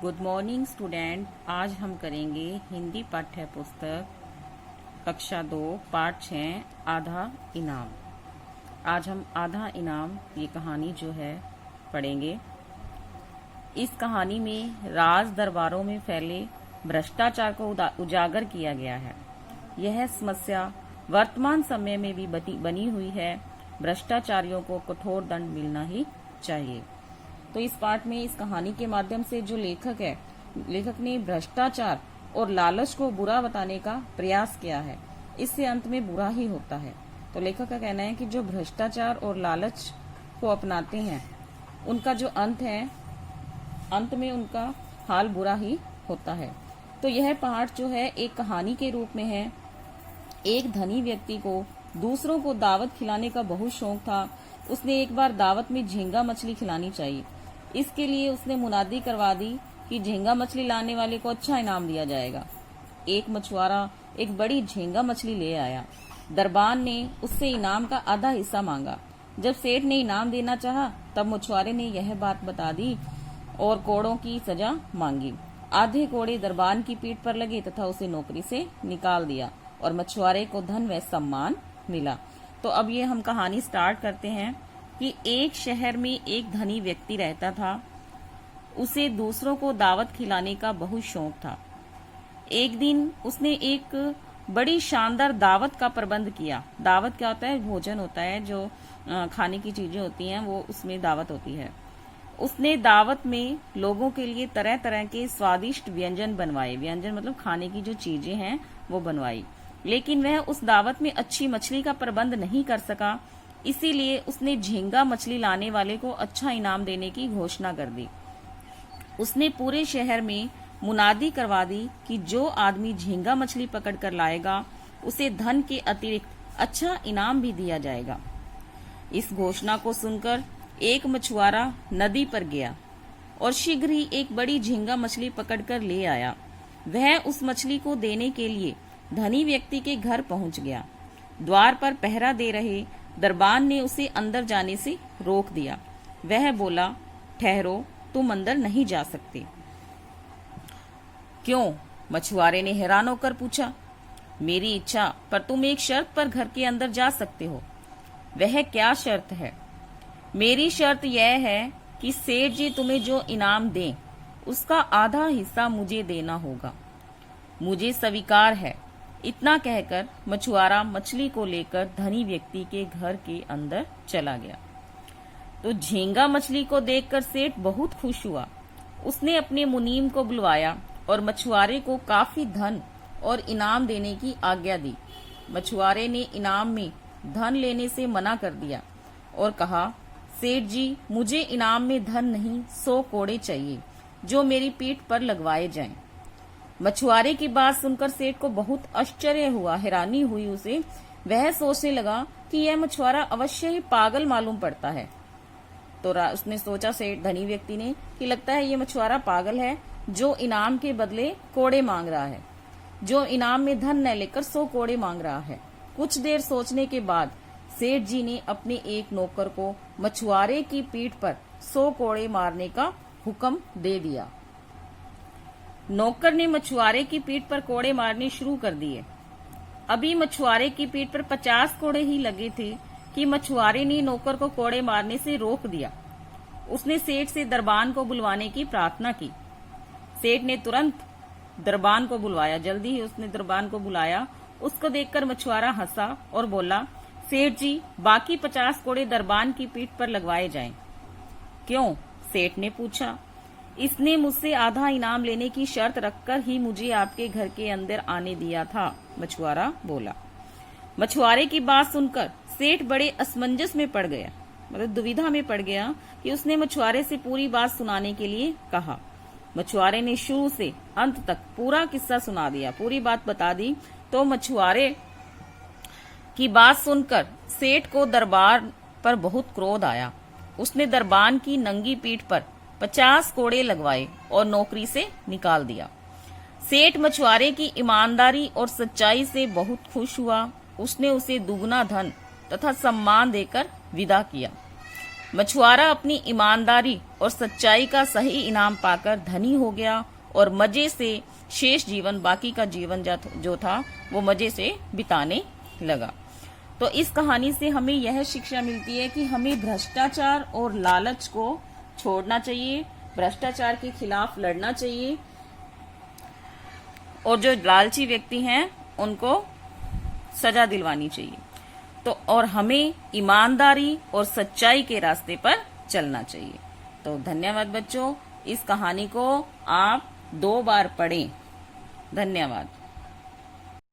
Good morning student. आज हम करेंगे हिंदी पाठ्य पुस्तक कक्षा 2 पाठ 6 आधा इनाम। आज हम आधा इनाम ये कहानी जो है पढ़ेंगे। इस कहानी में राज दरबारों में फैले भ्रष्टाचार को उजागर किया गया है। यह समस्या वर्तमान समय में भी बनी हुई है। भ्रष्टाचारियों को कठोर दंड मिलना ही चाहिए। तो इस पाठ में इस कहानी के माध्यम से जो लेखक ने भ्रष्टाचार और लालच को बुरा बताने का प्रयास किया है। इससे अंत में बुरा ही होता है। तो लेखक का कहना है कि जो भ्रष्टाचार और लालच को अपनाते हैं उनका जो अंत है, अंत में उनका हाल बुरा ही होता है। तो यह पाठ जो है एक कहानी के रूप में है। एक धनी व्यक्ति को दूसरों को दावत खिलाने का बहुत शौक था। उसने एक बार दावत में झींगा मछली खिलानी चाहिए। इसके लिए उसने मुनादी करवा दी कि झींगा मछली लाने वाले को अच्छा इनाम दिया जाएगा। एक मछुआरा एक बड़ी झींगा मछली ले आया। दरबान ने उससे इनाम का आधा हिस्सा मांगा। जब सेठ ने इनाम देना चाहा तब मछुआरे ने यह बात बता दी और कोड़ों की सजा मांगी। आधे कोड़े दरबान की पीठ पर लगे तथा उसे नौकरी से निकाल दिया और मछुआरे को धन व सम्मान मिला। तो अब ये हम कहानी स्टार्ट करते हैं कि एक शहर में एक धनी व्यक्ति रहता था। उसे दूसरों को दावत खिलाने का बहुत शौक था। एक दिन उसने एक बड़ी शानदार दावत का प्रबंध किया। दावत क्या होता है? भोजन होता है, जो खाने की चीजें होती हैं वो उसमें दावत होती है। उसने दावत में लोगों के लिए तरह तरह के स्वादिष्ट व्यंजन बनवाए। व्यंजन मतलब खाने की जो चीजें हैं वो बनवाई। लेकिन वह उस दावत में अच्छी मछली का प्रबंध नहीं कर सका। इसीलिए उसने झींगा मछली लाने वाले को अच्छा इनाम देने की घोषणा कर दी। उसने पूरे शहर में मुनादी करवा दी कि जो आदमी झींगा मछली पकड़ कर लाएगा उसे धन के अतिरिक्त अच्छा इनाम भी दिया जाएगा। इस घोषणा को सुनकर एक मछुआरा नदी पर गया और शीघ्र ही एक बड़ी झींगा मछली पकड़कर ले आया। वह उस मछली को देने के लिए धनी व्यक्ति के घर पहुंच गया। द्वार पर पहरा दे रहे दरबान ने उसे अंदर जाने से रोक दिया। वह बोला, ठहरो, तुम अंदर नहीं जा सकते। क्यों? मछुआरे ने हैरान होकर पूछा। मेरी इच्छा, पर तुम एक शर्त पर घर के अंदर जा सकते हो। वह क्या शर्त है? मेरी शर्त यह है कि सेठ जी तुम्हें जो इनाम दें उसका आधा हिस्सा मुझे देना होगा। मुझे स्वीकार है। इतना कहकर मछुआरा मछली को लेकर धनी व्यक्ति के घर के अंदर चला गया। तो झींगा मछली को देखकर सेठ बहुत खुश हुआ। उसने अपने मुनीम को बुलवाया और मछुआरे को काफी धन और इनाम देने की आज्ञा दी। मछुआरे ने इनाम में धन लेने से मना कर दिया और कहा, सेठ जी, मुझे इनाम में धन नहीं 100 कोड़े चाहिए जो मेरी पीठ पर लगवाए जाएं। मछुआरे की बात सुनकर सेठ को बहुत आश्चर्य हुआ, हैरानी हुई उसे। वह सोचने लगा कि यह मछुआरा अवश्य ही पागल मालूम पड़ता है। तो उसने सोचा, सेठ धनी व्यक्ति ने, कि लगता है ये मछुआरा पागल है जो इनाम के बदले कोड़े मांग रहा है, जो इनाम में धन न लेकर 100 कोड़े मांग रहा है। कुछ देर सोचने के बाद सेठ जी ने अपने एक नौकर को मछुआरे की पीठ पर 100 कोड़े मारने का हुक्म दे दिया। नौकर ने मछुआरे की पीठ पर कोड़े मारने शुरू कर दिए। अभी मछुआरे की पीठ पर 50 कोड़े ही लगे थे कि मछुआरे ने नौकर को कोड़े मारने से रोक दिया। उसने सेठ से दरबान को बुलवाने की प्रार्थना की। सेठ ने तुरंत दरबान को बुलवाया। जल्दी ही उसने दरबान को बुलाया। उसको देखकर मछुआरा हंसा और बोला, सेठ जी, बाकी 50 कोड़े दरबान की पीठ पर लगवाए जाएं। क्यों? सेठ ने पूछा। इसने मुझसे आधा इनाम लेने की शर्त रखकर ही मुझे आपके घर के अंदर आने दिया था, मछुआरा बोला। मछुआरे की बात सुनकर सेठ बड़े असमंजस में पड़ गया, मतलब दुविधा में पड़ गया कि उसने मछुआरे से पूरी बात सुनाने के लिए कहा। मछुआरे ने शुरू से अंत तक पूरा किस्सा सुना दिया, पूरी बात बता दी। तो मछुआरे की बात सुनकर सेठ को दरबार पर बहुत क्रोध आया। उसने दरबान की नंगी पीठ पर 50 कोड़े लगवाए और नौकरी से निकाल दिया। सेठ मछुआरे की ईमानदारी और सच्चाई से बहुत खुश हुआ। उसने उसे दुगना धन तथा सम्मान देकर विदा किया। मछुआरा अपनी ईमानदारी और सच्चाई का सही इनाम पाकर धनी हो गया और मजे से शेष जीवन, बाकी का जीवन जो था वो मजे से बिताने लगा। तो इस कहानी से हमें यह शिक्षा मिलती है कि हमें भ्रष्टाचार और लालच को छोड़ना चाहिए, भ्रष्टाचार के खिलाफ लड़ना चाहिए और जो लालची व्यक्ति हैं उनको सजा दिलवानी चाहिए। तो और हमें ईमानदारी और सच्चाई के रास्ते पर चलना चाहिए। तो धन्यवाद बच्चों, इस कहानी को आप 2 बार पढ़ें। धन्यवाद।